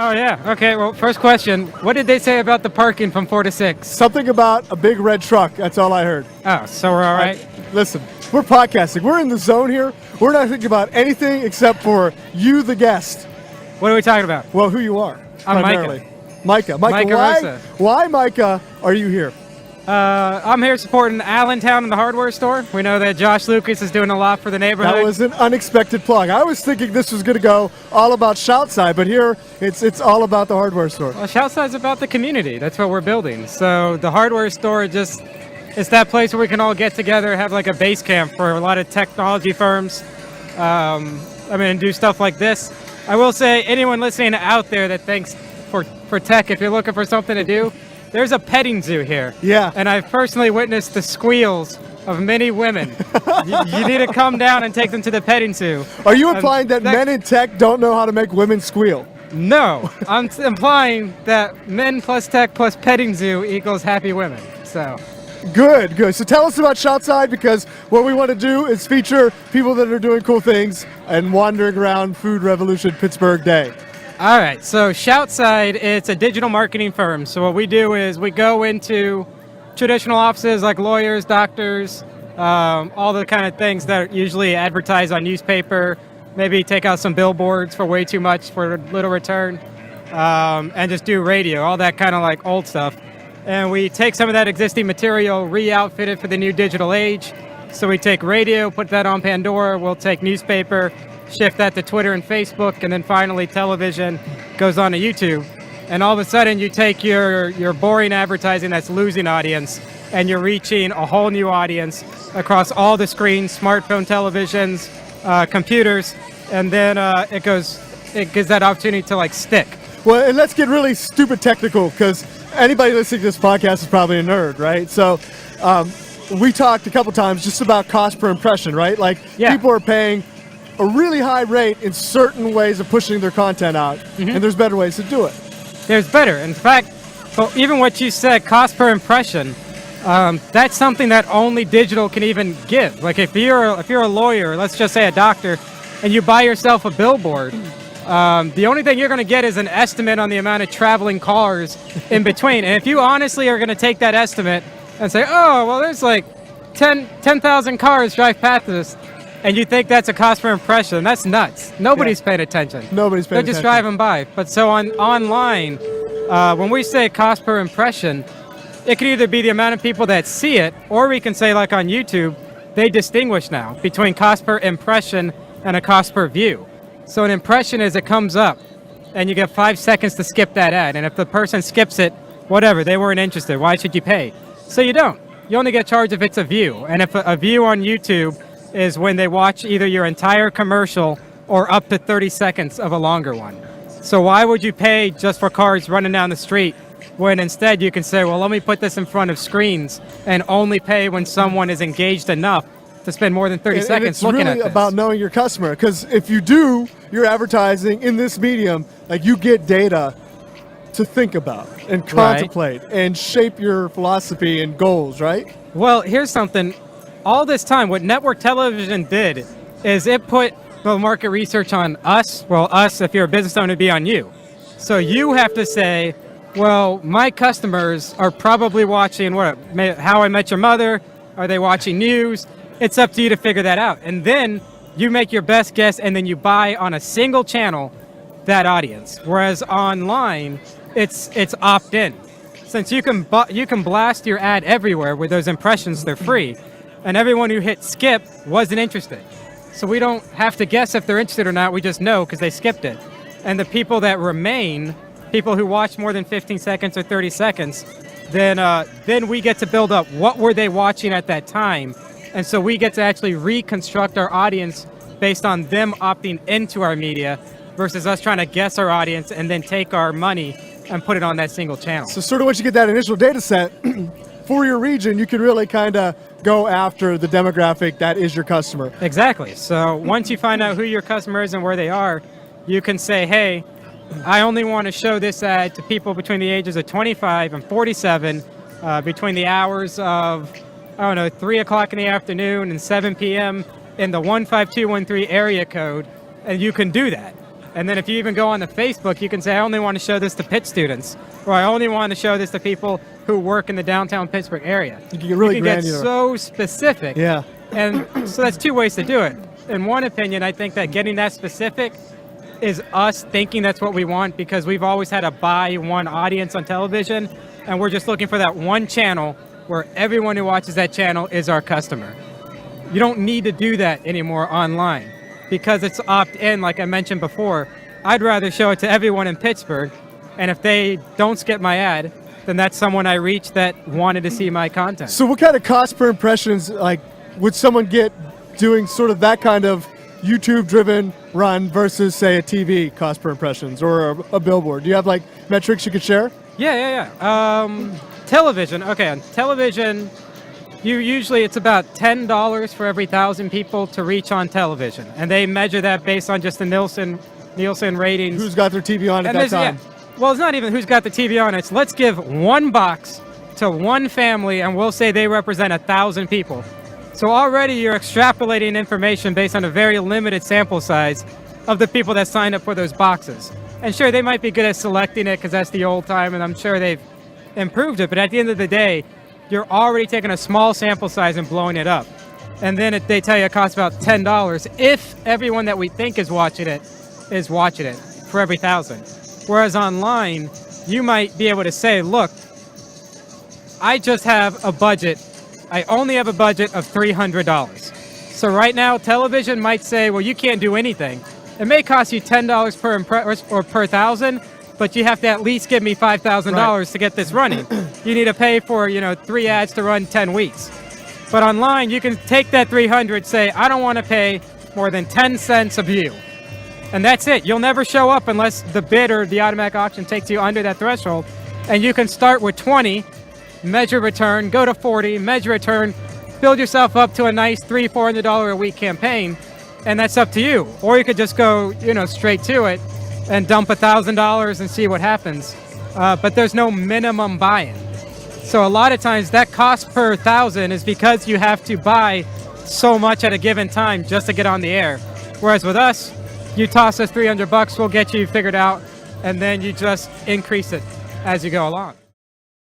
Oh, yeah. Okay, well, first question. What did they say about the parking from 4 to 6? Something about a big red truck. That's all I heard. Oh, so we're all right? Listen, we're podcasting. We're in the zone here. We're not thinking about anything except for you, the guest. What are we talking about? Well, who you are. I'm primarily. Micah. Micah, Rosa. Why, Micah, are you here? I'm here supporting Allentown in the hardware store. We know that Josh Lucas is doing a lot for the neighborhood. That was an unexpected plug. I was thinking this was going to go all about Shoutside, but here it's all about the hardware store. Well, Shoutside's about the community. That's what we're building. So the hardware store it's that place where we can all get together, have like a base camp for a lot of technology firms. Do stuff like this. I will say, anyone listening out there that thinks for tech, if you're looking for something to do, there's a petting zoo here. Yeah. And I've personally witnessed the squeals of many women. you need to come down and take them to the petting zoo. Are you implying that men in tech don't know how to make women squeal? No. I'm implying that men plus tech plus petting zoo equals happy women. So. Good. So tell us about Shoutside, because what we want to do is feature people that are doing cool things and wandering around Food Revolution Pittsburgh Day. All right, so Shoutside, it's a digital marketing firm. So what we do is we go into traditional offices like lawyers, doctors, all the kind of things that usually advertise on newspaper, maybe take out some billboards for way too much for little return, and just do radio, all that kind of like old stuff. And we take some of that existing material, re-outfit it for the new digital age. So we take radio, put that on Pandora, we'll take newspaper, shift that to Twitter and Facebook, and then finally television goes on to YouTube. And all of a sudden you take your boring advertising that's losing audience and you're reaching a whole new audience across all the screens, smartphone, televisions, computers, and then it gives that opportunity to like stick. Well, and let's get really stupid technical, because anybody listening to this podcast is probably a nerd, right? So we talked a couple times just about cost per impression, right? Like people are paying a really high rate in certain ways of pushing their content out, and there's better ways to do it. There's better. In fact, even what you said, cost per impression, that's something that only digital can even give. Like if you're a lawyer, let's just say a doctor, and you buy yourself a billboard, the only thing you're going to get is an estimate on the amount of traveling cars in between. And if you honestly are going to take that estimate and say, oh, well, there's like 10,000 cars drive past this, and you think that's a cost per impression, that's nuts. Nobody's paying attention. They're just driving by. But so online, when we say cost per impression, it could either be the amount of people that see it, or we can say like on YouTube, they distinguish now between cost per impression and a cost per view. So an impression is it comes up, and you get 5 seconds to skip that ad. And if the person skips it, whatever, they weren't interested. Why should you pay? So you don't. You only get charged if it's a view. And if a view on YouTube is when they watch either your entire commercial or up to 30 seconds of a longer one. So why would you pay just for cars running down the street when instead you can say, well, let me put this in front of screens and only pay when someone is engaged enough to spend more than 30 seconds looking at this. It's really about knowing your customer, because if you do your advertising in this medium, like you get data to think about and contemplate and shape your philosophy and goals, right? Well, here's something. All this time, what network television did is it put the market research on us. Well, us, if you're a business owner, to be on you. So you have to say, well, my customers are probably watching How I Met Your Mother. Are they watching news? It's up to you to figure that out. And then you make your best guess, and then you buy on a single channel that audience. Whereas online, it's opt-in. Since you can blast your ad everywhere with those impressions, they're free. And everyone who hit skip wasn't interested. So we don't have to guess if they're interested or not. We just know because they skipped it. And the people that remain, people who watch more than 15 seconds or 30 seconds, then we get to build up what were they watching at that time. And so we get to actually reconstruct our audience based on them opting into our media versus us trying to guess our audience and then take our money and put it on that single channel. So sort of once you get that initial data set for your region, you can really kind of go after the demographic that is your customer. Exactly. So once you find out who your customer is and where they are, you can say, hey, I only want to show this ad to people between the ages of 25 and 47 between the hours of, 3 o'clock in the afternoon and 7 p.m. in the 15213 area code. And you can do that. And then if you even go on the Facebook, you can say, I only want to show this to Pitt students, or I only want to show this to people who work in the downtown Pittsburgh area. You can get really granular. Get so specific. Yeah. And so that's two ways to do it. In one opinion, I think that getting that specific is us thinking that's what we want, because we've always had a buy one audience on television, and we're just looking for that one channel where everyone who watches that channel is our customer. You don't need to do that anymore online because it's opt-in, like I mentioned before. I'd rather show it to everyone in Pittsburgh, and if they don't skip my ad, then that's someone I reached that wanted to see my content. So what kind of cost per impressions, like, would someone get doing sort of that kind of YouTube-driven run versus, say, a TV cost per impressions or a billboard? Do you have, like, metrics you could share? Yeah. Television. Okay, on television, it's about $10 for every 1,000 people to reach on television, and they measure that based on just the Nielsen ratings. Who's got their TV on at that time? Yeah. Well, it's not even who's got the TV on. It's let's give one box to one family, and we'll say they represent 1,000 people. So already you're extrapolating information based on a very limited sample size of the people that signed up for those boxes. And sure, they might be good at selecting it because that's the old time, and I'm sure they've improved it. But at the end of the day, you're already taking a small sample size and blowing it up. And then they tell you it costs about $10 if everyone that we think is watching it for every 1,000. Whereas online, you might be able to say, look, I just have a budget. I only have a budget of $300. So right now, television might say, well, you can't do anything. It may cost you $10 per impression or per 1,000, but you have to at least give me $5,000 to get this running. You need to pay for 3 ads to run 10 weeks. But online, you can take that 300, say, I don't want to pay more than 10 cents a view. And that's it. You'll never show up unless the bid or the automatic auction takes you under that threshold. And you can start with 20, measure return, go to 40, measure return, build yourself up to a nice $300-400 a week campaign, and that's up to you. Or you could just go, straight to it and dump $1,000 and see what happens. But there's no minimum buy-in. So a lot of times that cost per 1,000 is because you have to buy so much at a given time just to get on the air. Whereas with us, you toss us $300, we'll get you figured out, and then you just increase it as you go along.